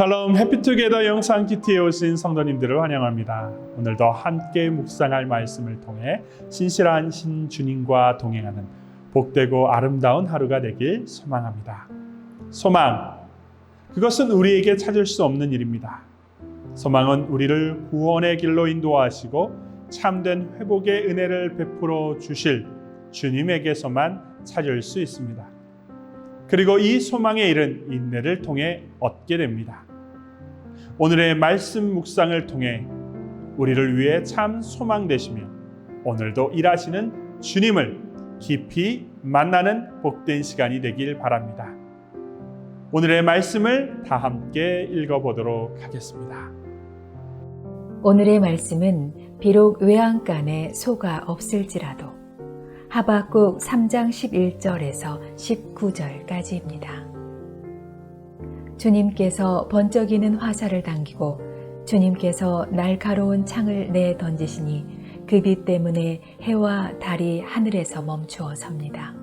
샬롬 해피투게더 영상 GT에 오신 성도님들을 환영합니다. 오늘도 함께 묵상할 말씀을 통해 신실한 신주님과 동행하는 복되고 아름다운 하루가 되길 소망합니다. 소망, 그것은 우리에게 찾을 수 없는 일입니다. 소망은 우리를 구원의 길로 인도하시고 참된 회복의 은혜를 베풀어 주실 주님에게서만 찾을 수 있습니다. 그리고 이 소망의 일은 인내를 통해 얻게 됩니다. 오늘의 말씀 묵상을 통해 우리를 위해 참 소망 되시며 오늘도 일하시는 주님을 깊이 만나는 복된 시간이 되길 바랍니다. 오늘의 말씀을 다 함께 읽어보도록 하겠습니다. 오늘의 말씀은 비록 외양간에 소가 없을지라도 하박국 3장 11절에서 19절까지입니다. 주님께서 번쩍이는 화살을 당기고 주님께서 날카로운 창을 내던지시니 그 빛 때문에 해와 달이 하늘에서 멈추어 섭니다.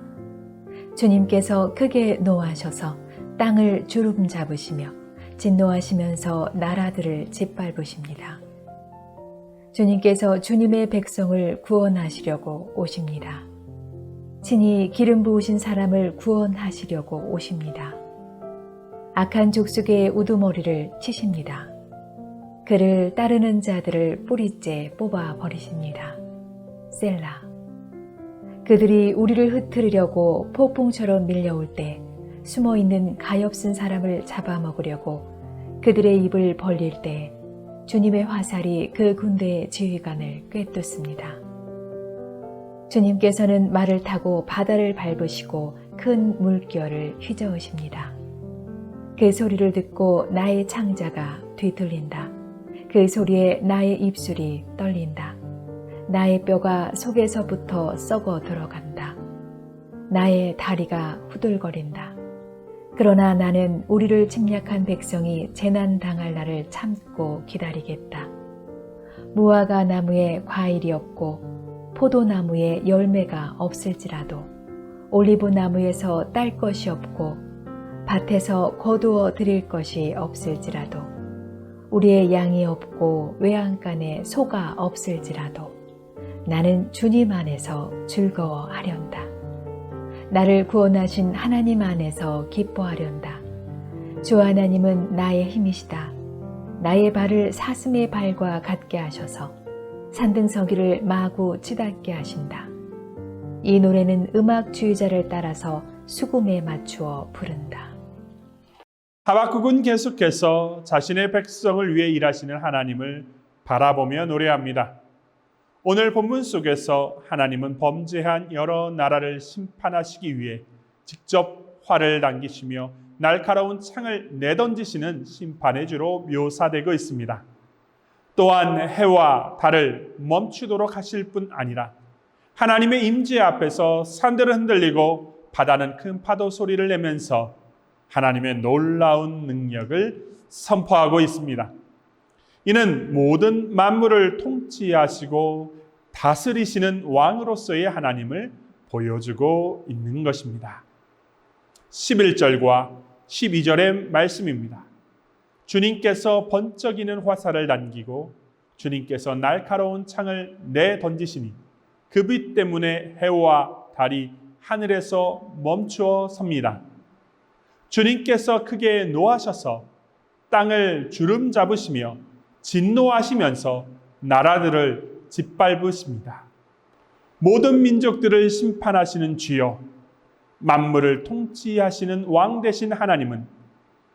주님께서 크게 노하셔서 땅을 주름 잡으시며 진노하시면서 나라들을 짓밟으십니다. 주님께서 주님의 백성을 구원하시려고 오십니다. 친히 기름 부으신 사람을 구원하시려고 오십니다. 악한 족속의 우두머리를 치십니다. 그를 따르는 자들을 뿌리째 뽑아 버리십니다. 셀라. 그들이 우리를 흩트리려고 폭풍처럼 밀려올 때 숨어있는 가엾은 사람을 잡아먹으려고 그들의 입을 벌릴 때 주님의 화살이 그 군대의 지휘관을 꿰뚫습니다. 주님께서는 말을 타고 바다를 밟으시고 큰 물결을 휘저으십니다. 그 소리를 듣고 나의 창자가 뒤틀린다. 그 소리에 나의 입술이 떨린다. 나의 뼈가 속에서부터 썩어 들어간다. 나의 다리가 후들거린다. 그러나 나는 우리를 침략한 백성이 재난 당할 날을 참고 기다리겠다. 무화과 나무에 과일이 없고 포도나무에 열매가 없을지라도 올리브 나무에서 딸 것이 없고 밭에서 거두어 드릴 것이 없을지라도 우리의 양이 없고 외양간에 소가 없을지라도 나는 주님 안에서 즐거워하련다. 나를 구원하신 하나님 안에서 기뻐하련다. 주 하나님은 나의 힘이시다. 나의 발을 사슴의 발과 같게 하셔서 산등서기를 마구 치닫게 하신다. 이 노래는 음악 주의자를 따라서 수금에 맞추어 부른다. 하박국은 계속해서 자신의 백성을 위해 일하시는 하나님을 바라보며 노래합니다. 오늘 본문 속에서 하나님은 범죄한 여러 나라를 심판하시기 위해 직접 활을 당기시며 날카로운 창을 내던지시는 심판의 주로 묘사되고 있습니다. 또한 해와 달을 멈추도록 하실 뿐 아니라 하나님의 임재 앞에서 산들은 흔들리고 바다는 큰 파도 소리를 내면서 하나님의 놀라운 능력을 선포하고 있습니다. 이는 모든 만물을 통치하시고 다스리시는 왕으로서의 하나님을 보여주고 있는 것입니다. 11절과 12절의 말씀입니다. 주님께서 번쩍이는 화살을 당기고 주님께서 날카로운 창을 내던지시니 그 빛 때문에 해와 달이 하늘에서 멈추어 섭니다. 주님께서 크게 노하셔서 땅을 주름 잡으시며 진노하시면서 나라들을 짓밟으십니다. 모든 민족들을 심판하시는 주여, 만물을 통치하시는 왕 되신 하나님은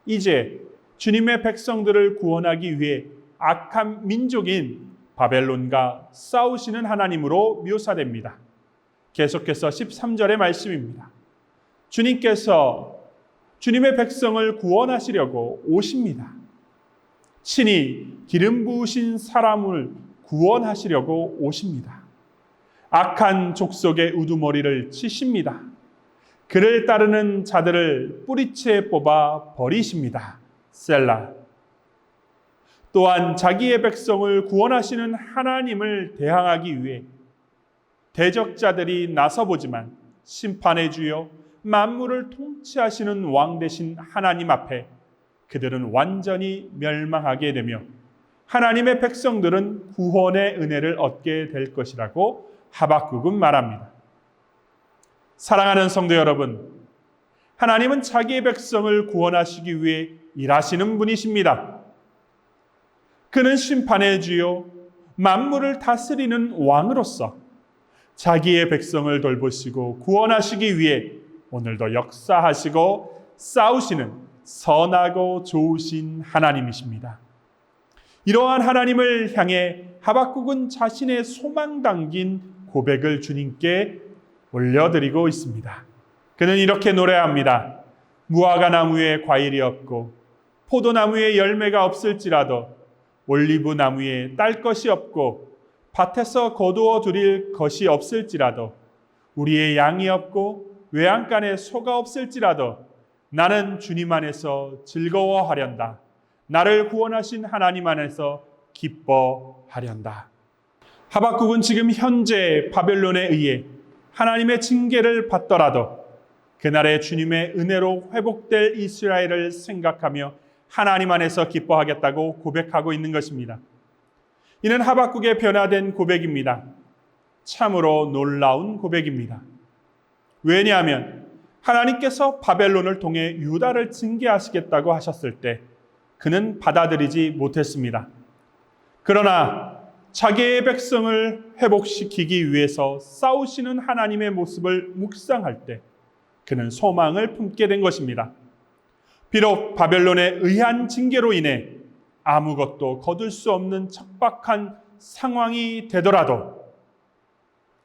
이제 주님의 백성들을 구원하기 위해 악한 민족인 바벨론과 싸우시는 하나님으로 묘사됩니다. 계속해서 13절의 말씀입니다. 주님께서 주님의 백성을 구원하시려고 오십니다. 친히 기름 부으신 사람을 구원하시려고 오십니다. 악한 족속의 우두머리를 치십니다. 그를 따르는 자들을 뿌리채 뽑아 버리십니다. 셀라. 또한 자기의 백성을 구원하시는 하나님을 대항하기 위해 대적자들이 나서보지만 심판의 주여 만물을 통치하시는 왕 되신 하나님 앞에 그들은 완전히 멸망하게 되며 하나님의 백성들은 구원의 은혜를 얻게 될 것이라고 하박국은 말합니다. 사랑하는 성도 여러분, 하나님은 자기의 백성을 구원하시기 위해 일하시는 분이십니다. 그는 심판의 주요 만물을 다스리는 왕으로서 자기의 백성을 돌보시고 구원하시기 위해 오늘도 역사하시고 싸우시는 선하고 좋으신 하나님이십니다. 이러한 하나님을 향해 하박국은 자신의 소망 담긴 고백을 주님께 올려드리고 있습니다. 그는 이렇게 노래합니다. 무화과 나무에 과일이 없고 포도나무에 열매가 없을지라도 올리브 나무에 딸 것이 없고 밭에서 거두어 드릴 것이 없을지라도 우리의 양이 없고 외양간에 소가 없을지라도 나는 주님 안에서 즐거워하련다. 나를 구원하신 하나님 안에서 기뻐하련다. 하박국은 지금 현재 바벨론에 의해 하나님의 징계를 받더라도 그날의 주님의 은혜로 회복될 이스라엘을 생각하며 하나님 안에서 기뻐하겠다고 고백하고 있는 것입니다. 이는 하박국의 변화된 고백입니다. 참으로 놀라운 고백입니다. 왜냐하면 하나님께서 바벨론을 통해 유다를 징계하시겠다고 하셨을 때 그는 받아들이지 못했습니다. 그러나 자기의 백성을 회복시키기 위해서 싸우시는 하나님의 모습을 묵상할 때 그는 소망을 품게 된 것입니다. 비록 바벨론에 의한 징계로 인해 아무것도 거둘 수 없는 척박한 상황이 되더라도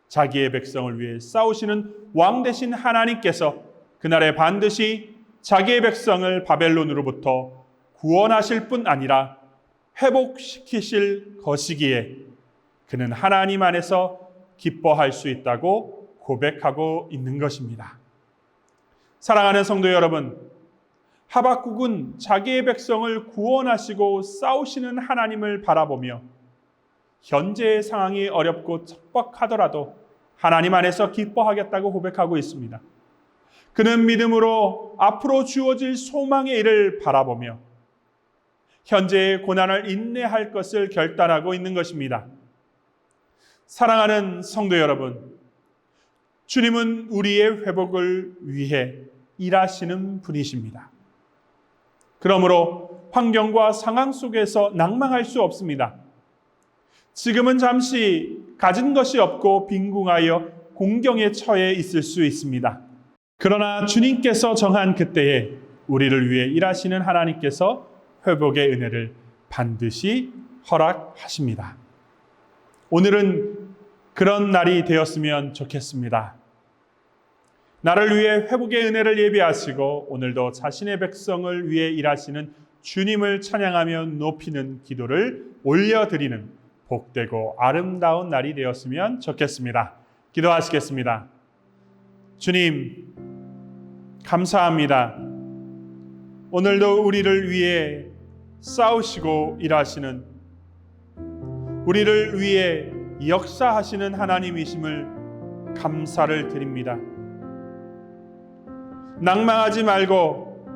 자기의 백성을 위해 싸우시는 왕 되신 하나님께서 그날에 반드시 자기의 백성을 바벨론으로부터 구원하실 뿐 아니라 회복시키실 것이기에 그는 하나님 안에서 기뻐할 수 있다고 고백하고 있는 것입니다. 사랑하는 성도 여러분, 하박국은 자기의 백성을 구원하시고 싸우시는 하나님을 바라보며 현재의 상황이 어렵고 척박하더라도 하나님 안에서 기뻐하겠다고 고백하고 있습니다. 그는 믿음으로 앞으로 주어질 소망의 일을 바라보며 현재의 고난을 인내할 것을 결단하고 있는 것입니다. 사랑하는 성도 여러분, 주님은 우리의 회복을 위해 일하시는 분이십니다. 그러므로 환경과 상황 속에서 낭망할 수 없습니다. 지금은 잠시 가진 것이 없고 빈궁하여 공경에 처해 있을 수 있습니다. 그러나 주님께서 정한 그때에 우리를 위해 일하시는 하나님께서 회복의 은혜를 반드시 허락하십니다. 오늘은 그런 날이 되었으면 좋겠습니다. 나를 위해 회복의 은혜를 예비하시고 오늘도 자신의 백성을 위해 일하시는 주님을 찬양하며 높이는 기도를 올려드리는 복되고 아름다운 날이 되었으면 좋겠습니다. 기도하시겠습니다. 주님, 감사합니다. 오늘도 우리를 위해 싸우시고 일하시는, 우리를 위해 역사하시는 하나님이심을 감사를 드립니다. 낭망하지 말고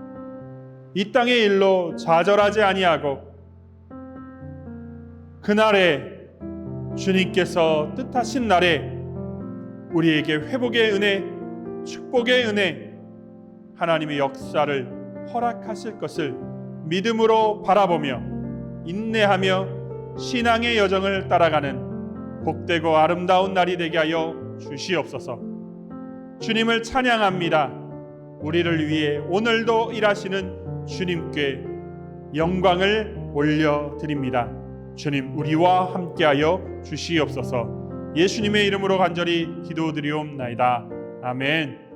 이 땅의 일로 좌절하지 아니하고 그날에 주님께서 뜻하신 날에 우리에게 회복의 은혜, 축복의 은혜, 하나님의 역사를 허락하실 것을 믿음으로 바라보며 인내하며 신앙의 여정을 따라가는 복되고 아름다운 날이 되게 하여 주시옵소서. 주님을 찬양합니다. 우리를 위해 오늘도 일하시는 주님께 영광을 올려드립니다. 주님, 우리와 함께하여 주시옵소서. 예수님의 이름으로 간절히 기도드리옵나이다. 아멘.